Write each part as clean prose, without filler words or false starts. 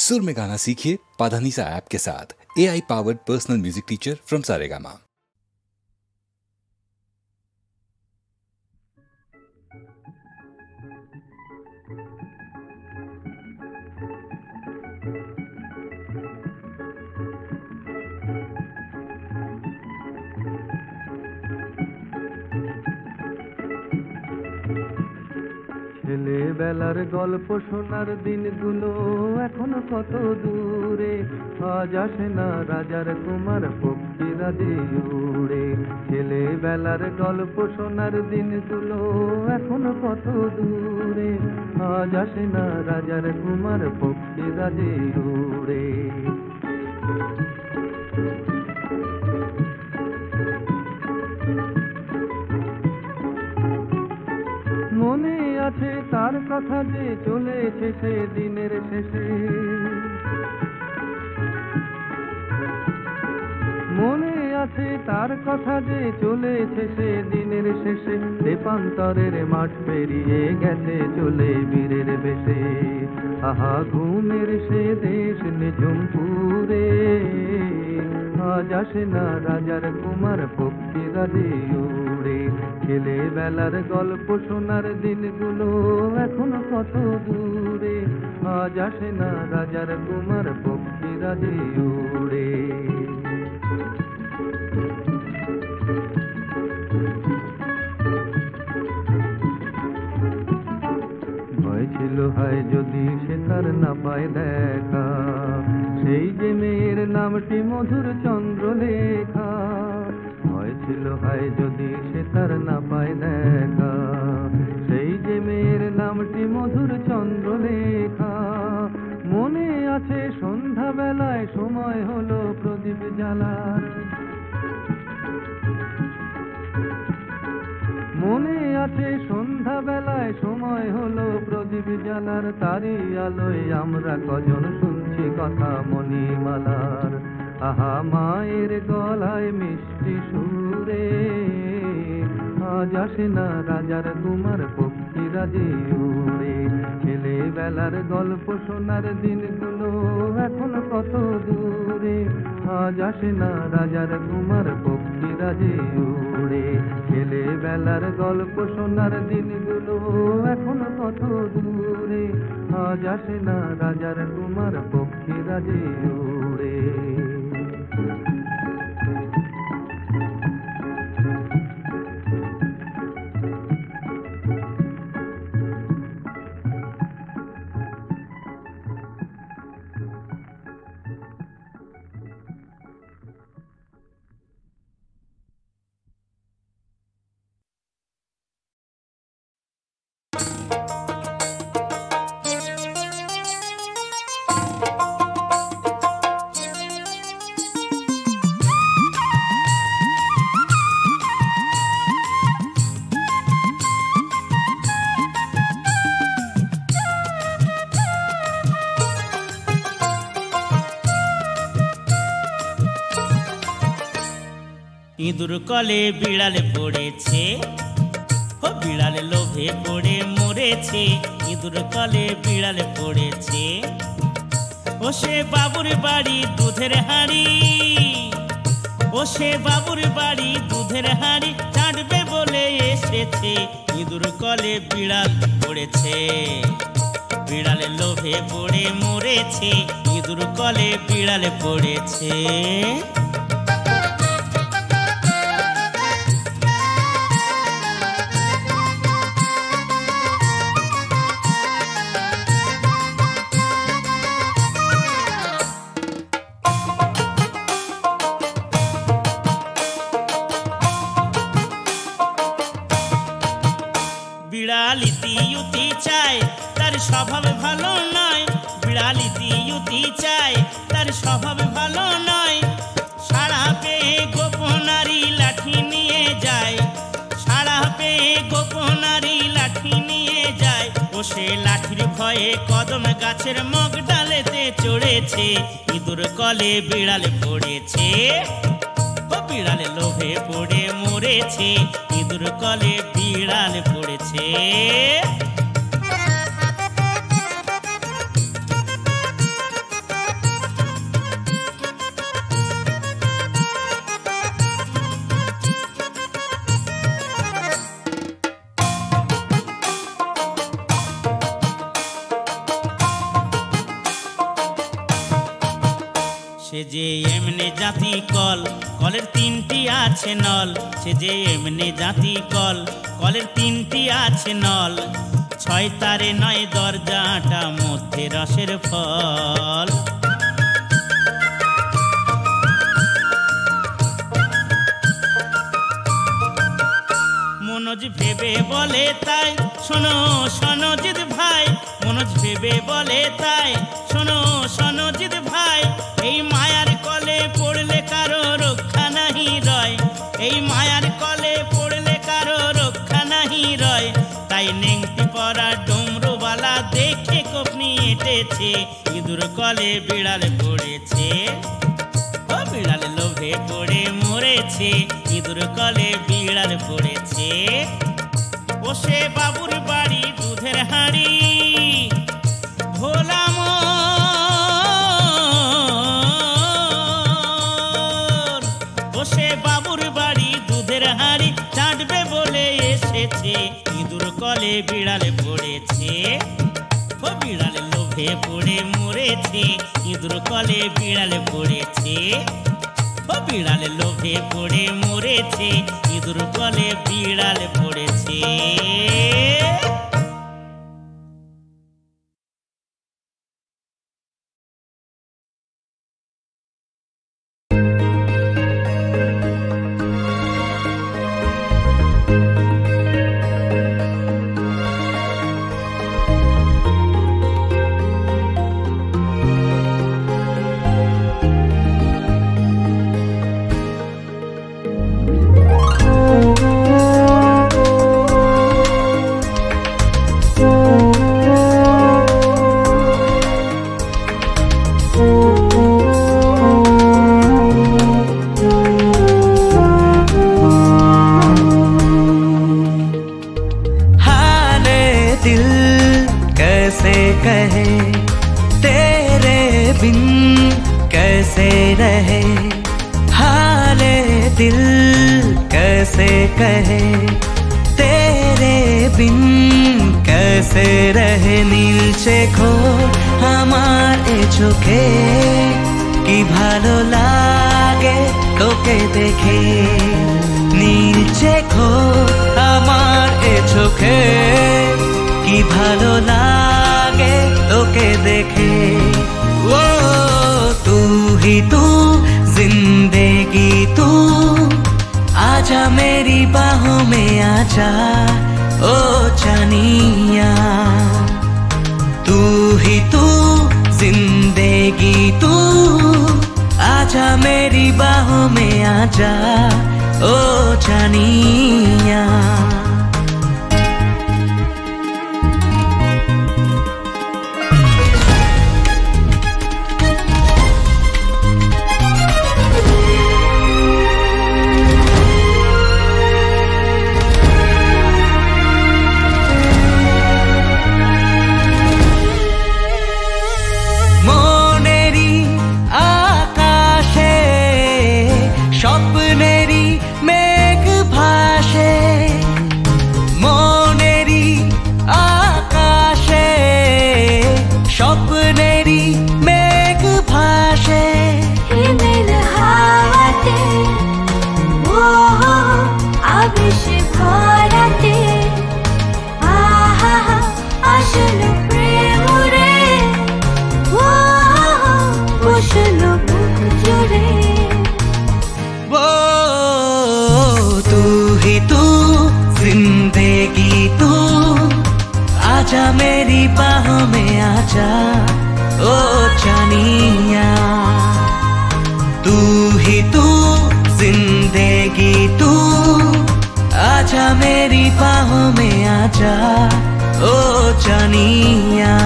सुर में गाना सीखिए पाधानीसा ऐप के साथ। AI powered personal music teacher from Saregama. ছেলেবেলার গল্প শোনার দিনগুলো এখনো কত দূরে, আজ আসে না রাজার কুমার পক্ষীরাজি উড়ে। ছেলেবেলার গল্প শোনার দিনগুলো এখনো কত দূরে, আজ আসে না রাজার কুমার পক্ষীরাজি উড়ে। মনে আছে তার কথা যে চলেছে সে দিনের শেষে, মনে আছে তার কথা যে চলেছে সে দিনের শেষে। দেপান্তরের মাঠ পেরিয়ে গেছে চলে বীরের বেশে, আহা ঘুমের সে দেশ নিঝুমপুরে, আজ আসে না রাজার কুমার পক্ষীরাজি উড়ে। ছেলেবেলার গল্প শোনার দিনগুলো এখনো কত দূরে, আজ আসে না রাজার কুমার পক্ষীরাজি উড়ে। ভয় ছিল হয় যদি সে তার না পায় দেখা, সেই যে মেয়ের নামটি মধুর চন্দ্রলেখা। ভয় ছিল হয় যদি সে তার না পায় দেখা, সেই যে মেয়ের নামটি মধুর চন্দ্রলেখা। মনে আছে সন্ধ্যা বেলায় সময় হলো প্রদীপ জ্বালার, মনে আছে সন্ধ্যা বেলায় সময় হলো প্রদীপ জ্বালার। তারই আলোয় আমরা কজন শুনছি কথা মণিমালার, আহা মায়ের গলায় মিষ্টি সুরে, আজ আসে না রাজার কুমার পক্ষীরাজি উড়ে। ছেলেবেলার গল্প শোনার দিনগুলো এখন কত দূরে, আজ আসে না রাজার কুমার পক্ষীরাজি উড়ে। ছেলেবেলার গল্প শোনার দিনগুলো এখন কত দূরে, আজ আসে না রাজার কুমার পক্ষীরাজি উড়ে। ইঁদুর কলে বিড়ালে পড়েছে, ও বিড়ালে লোভে পড়ে মরেছে। ইঁদুর কলে বিড়ালে পড়েছে, ও সে বাবুর বাড়ি দুধের হাঁড়ি, ও সে বাবুর বাড়ি দুধের হাঁড়ি চাটবে বলে এসেছে। ইঁদুর কলে বিড়াল পড়েছে, বিড়ালে লোভে পড়ে মরেছে। ইঁদুর কলে বিড়ালে পড়েছে। বিড়ালিতি ইউতি চায় তার স্বভাব ভালো নয়, বিড়ালিতি ইউতি চায় তার স্বভাব ভালো নয়। সাড়া পেয়ে গোপনারি লাঠি নিয়ে যায়, সাড়া পেয়ে গোপনারি লাঠি নিয়ে যায়। ও সে লাঠির ভয়ে কদম গাছের মগ ডালেতে চড়েছে। ইঁদুর কলে বিড়ালে পড়েছে, ও বিড়ালে লোভে পড়ে মরেছে। ইঁদুর কলে বিড়ালে পড়েছে। সে যে এমনি জাতি কল, কলের তিনটি আছে নল। সে যে এমনি জাতি কল, কলের তিনটি আছে নল। ছয় তারে নয় দরজাটা, মধ্যে রসের ফল। মনোজ ভেবে বলে তাই, শোনো সনজিৎ ভাই। মনোজ ভেবে বলে তাই, শোনো সনজিৎ ভাই। এই মায়ার কলে পড়লে কারো রক্ষা নাহি রয়। এই মায়ার কলে পড়লে কারো রক্ষা নাহি রয়। তাই নেংটি পরা ডমরুবালা দেখে কপনি এঁটেছে। ইঁদুর কলে বিড়াল পড়েছে, ও বিড়াল লোভে পড়ে মরেছে। ইঁদুর কলে বিড়াল পড়েছে। ও সে বাবুর বাড়ি দুধের হাঁড়ি, ভোলা মোর। ও সে বাবুর বাড়ি দুধের হাঁড়ি, চাটবে বলে এসেছে। ইঁদুর কলে বিড়াল পড়েছে, ও বিড়াল লোভে পড়ে মরেছে। ইঁদুর কলে বিড়াল পড়েছে, ও বিড়াল লোভে পড়ে মরেছে। ইঁদুর কলে বিড়াল পড়েছে। চোখে কি ভালো লাগে তোকে দেখে, নীলচে খো আমার এ চোখে কি ভালো লাগে তোকে দেখে। ও তু ही तू जिंदगी तू, आजा मेरी बाहों में आजा ओ जानिया। तू ही तू जिंदगी तू, आजा मेरी बाहों में आजा ओ जानिया। आजा मेरी बाहों में आजा ओ जानिया। तू ही तू जिंदगी तू, आजा मेरी बाहों में आजा ओ जानिया।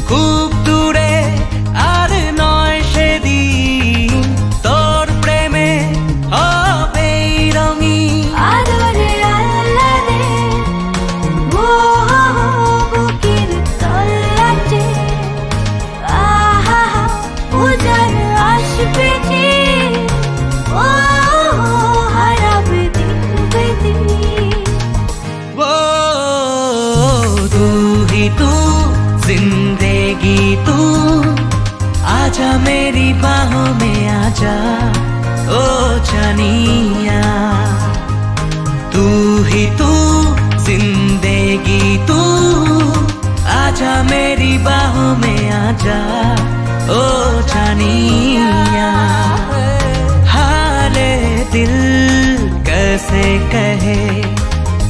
খুব দূরে आजा ओ जानिया तू ही तू जिंदगी तू आजा मेरी बाहों में आजा ओ जानिया हाले दिल कैसे कहे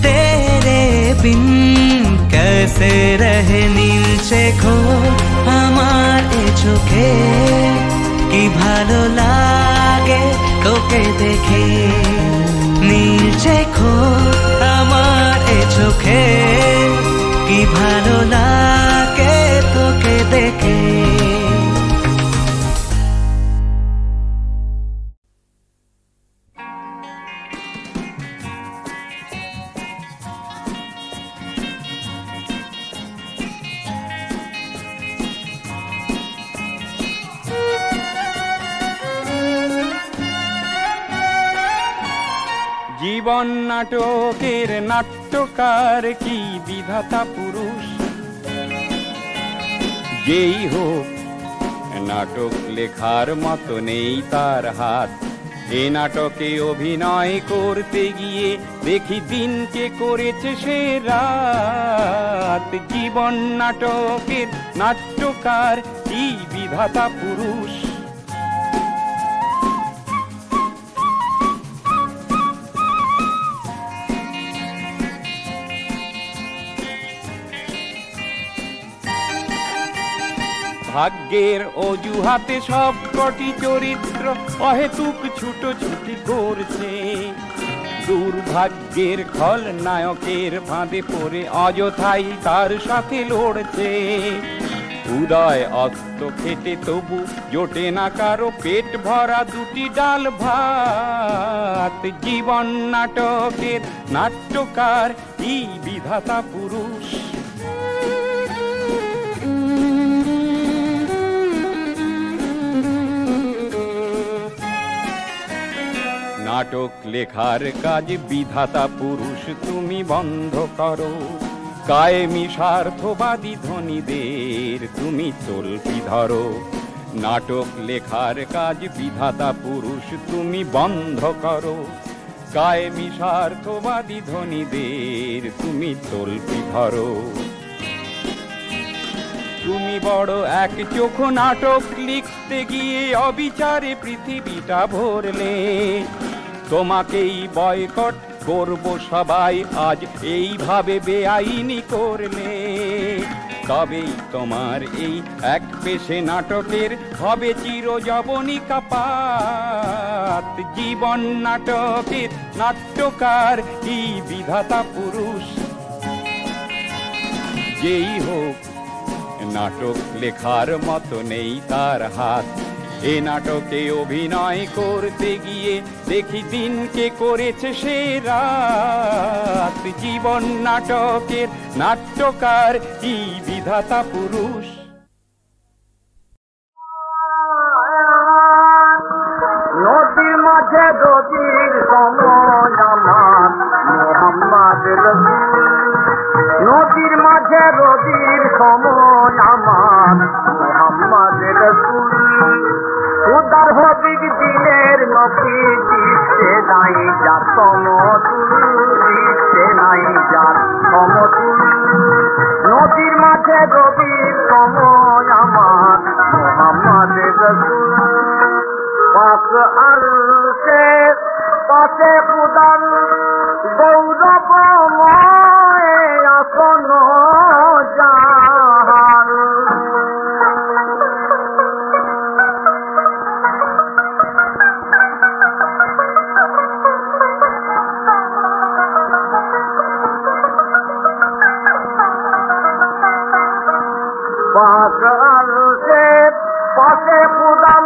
तेरे बिन कैसे रहे नील से खो हमारे चोखे की भालो लागे तोके देखे नील से खो हमारे चोखे की भालो लागे तोके देखे জীবন নাটকের নাট্যকার কি বিধাতা পুরুষ যেই হোক নাটক লেখার মতো নেই তার হাত এ নাটকে অভিনয় করতে গিয়ে দেখি দিনকে করেছে সে রাত জীবন নাটকের নাট্যকার কি বিধাতা পুরুষ ভাগ্যের অজুহাতে সব কটি চরিত্র অহেতুক ছুটোছুটি করছে দুর্ভাগ্যের খলনায়কের ফাঁদে পড়ে অযথাই তার সাথে লড়ছে উদয় অস্ত খেটে তবু জোটে না কারো পেট ভরা দুটি ডাল ভাত জীবন নাটকের নাট্যকার কি বিধাতা পুরুষ নাটক লেখার কাজ বিধাতা পুরুষ তুমি বন্ধ করো কায়েমি স্বার্থবাদী ধনীদের তুমি চলতি ধরো নাটক লেখার কাজ বিধাতা পুরুষ তুমি বন্ধ করো কায়েমি স্বার্থবাদী ধনীদের তুমি চলতি ধরো তুমি বড় এক চোখ নাটক লিখতে গিয়ে অবিচারে পৃথিবীটা ভরলে তোমাকেই বয়কট করব সবাই আজ এইভাবে বেআইনি করলে তবেই তোমার এই এক পেশে নাটকের হবে চিরযবনিকা পাত জীবন নাটকের নাট্যকার কি বিধাতা পুরুষ যেই হোক নাটক লেখার মতো নেই তার হাত এ নাটকে অভিনয় করতে গিয়ে দেখি দিনকে করেছে সে রাত জীবন নাটকের নাট্যকার কি বিধাতা পুরুষ নদীর মাঝে নদীর সময় আমার মোহাম্মদ রসুল নদীর মাঝে নদীর সময় আমার মোহাম্মদ রসুল উদার হবিব দিনের নবী দিতে নাই যার সমতুল দিতে নাই যার সমতুল নদীর মাঝে নদীর সময় আমার মোহাম্মদ রসুল পাক আরশে পাশে খুদার গৌরবময় আসন জাহান পাক আরশে পাশে খুদার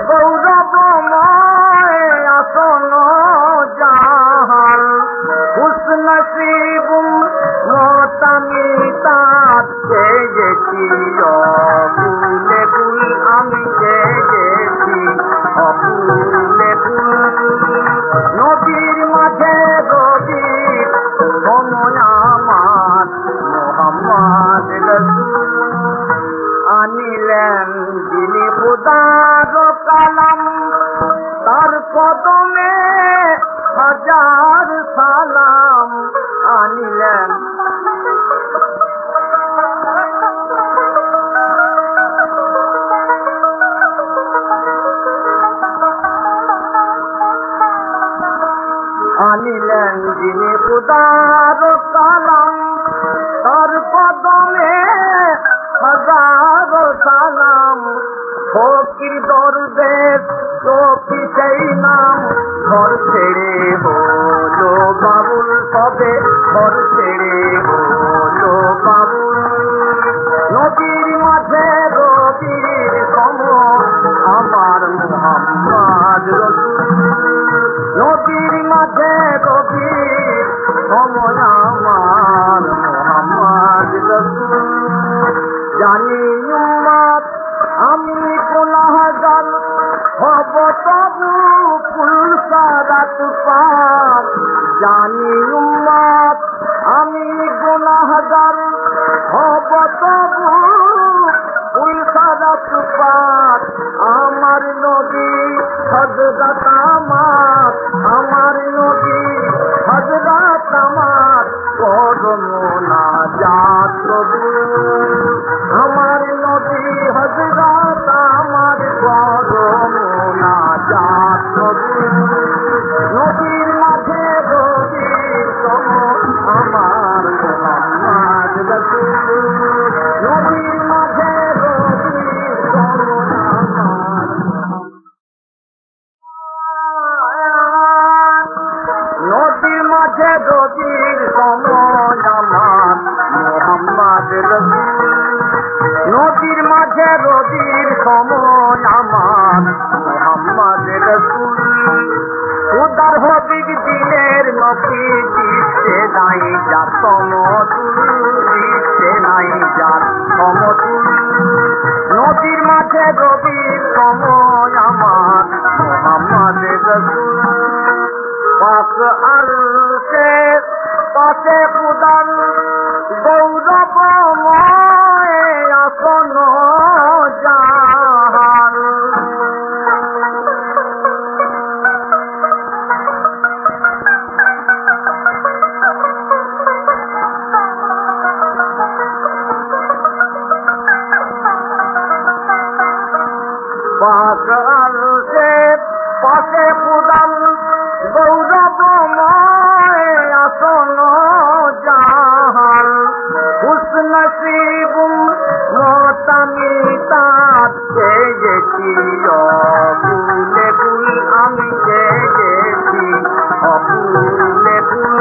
গৌরবময় আসন জাহান হুসনসিব মতামি তার চেয়েছি অপুলে ফুল আমি চেয়েছি অপুলে ফুল নদীর মাঝে নদীর সময় আমার মোহাম্মদ রসুল আনিলেন যিনি খুদার কালাম হাজার সালাম আনিলেন। আনিলেন যিনি খুদার কালাম, তার কদমে হাজার সালাম। ফকির দরবেশ সখী সেই নাম, ঘর ছেড়ে হলো বাবুল সবে, ঘর ছেড়ে হলো বাবুল। নদীর মাঝে রবির সম আমার মুহাম্মদ রসুল, নদীর মাঝে রবির সম আমার মুহাম্মদ রসুল। জানি উম্মত আমি গুনাহগার, হব তবু কুল সারাত পার। জানি উম্মত আমি গুনাহগার, হব তবু কুল সারাত পার। আমার নবী হযরত আমার, আমার নবী হযরত আমার, করো মুনাজাত প্রভু। আমার নবী হযরত আমার, করো মুনাজাত প্রভু। নদীর মাঝে নদীর সম আমার মুহাম্মদ রাসূল, নদীর মাঝে নদীর সম আমার। নদীর মাঝে নদীর সম আমার মুহাম্মদ রাসূল, নদীর মাঝে নদীর সম আমার মুহাম্মদ রাসূল। উদার হবিব দিনের নবী, দিতে নাই যার সমতুল, দিতে নাই যার সমতুল। নদীর মাঝে নদীর সম আমার মুহাম্মদ রাসূল। পাক আরশের পাশে খুদার গৌরবময় আসন জাহান। পাক আরশের পাশে খুদার গৌরবময় আসন জাহান। খুশনসিব মতামি তার চেয়েছি অকুলে কুল, আমি চেয়েছি অকুলে কুল।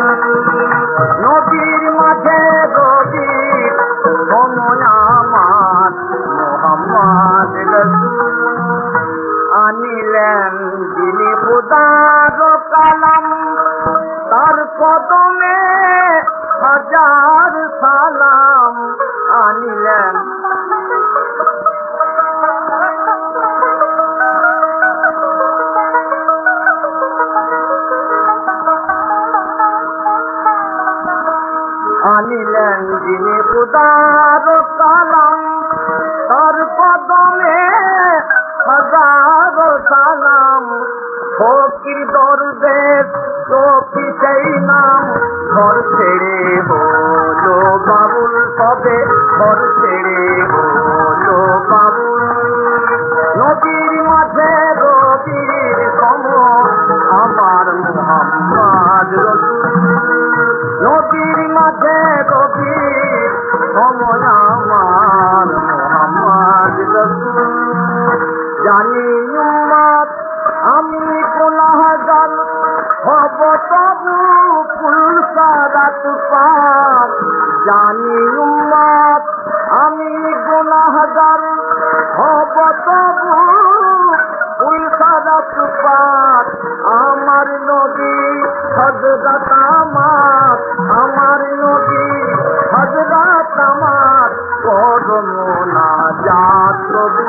নদীর মাঝে নদীর সম আমার মুহাম্মদ রাসূল। আনিলেন যিনি খুদার কালাম, তার কদমে হাজার সালাম আনিলেন। আনিলেন যিনি খুদার কালাম, তার কদমে হাজার সালাম। ফকির দরবেশ সখী সেই নাম, ঘর ছেড়ে হলো বাবুল সবে, ঘর ছেড়ে হলো বাবুল। নদীর মাঝে নদীর সম আমার মুহাম্মদ রসুল, নদীর মাঝে নদীর সম আমার মুহাম্মদ রসুল। জানি উম্মত আমি গুনাহগার, হব তবু কুল সারাত পার। জানি উম্মত আমি গুনাহগার, হব তবু কুল সারাত পার। আমার নবী হযরত আমার, আমার নবী হযরত আমার, করো মুনাজাত প্রভু।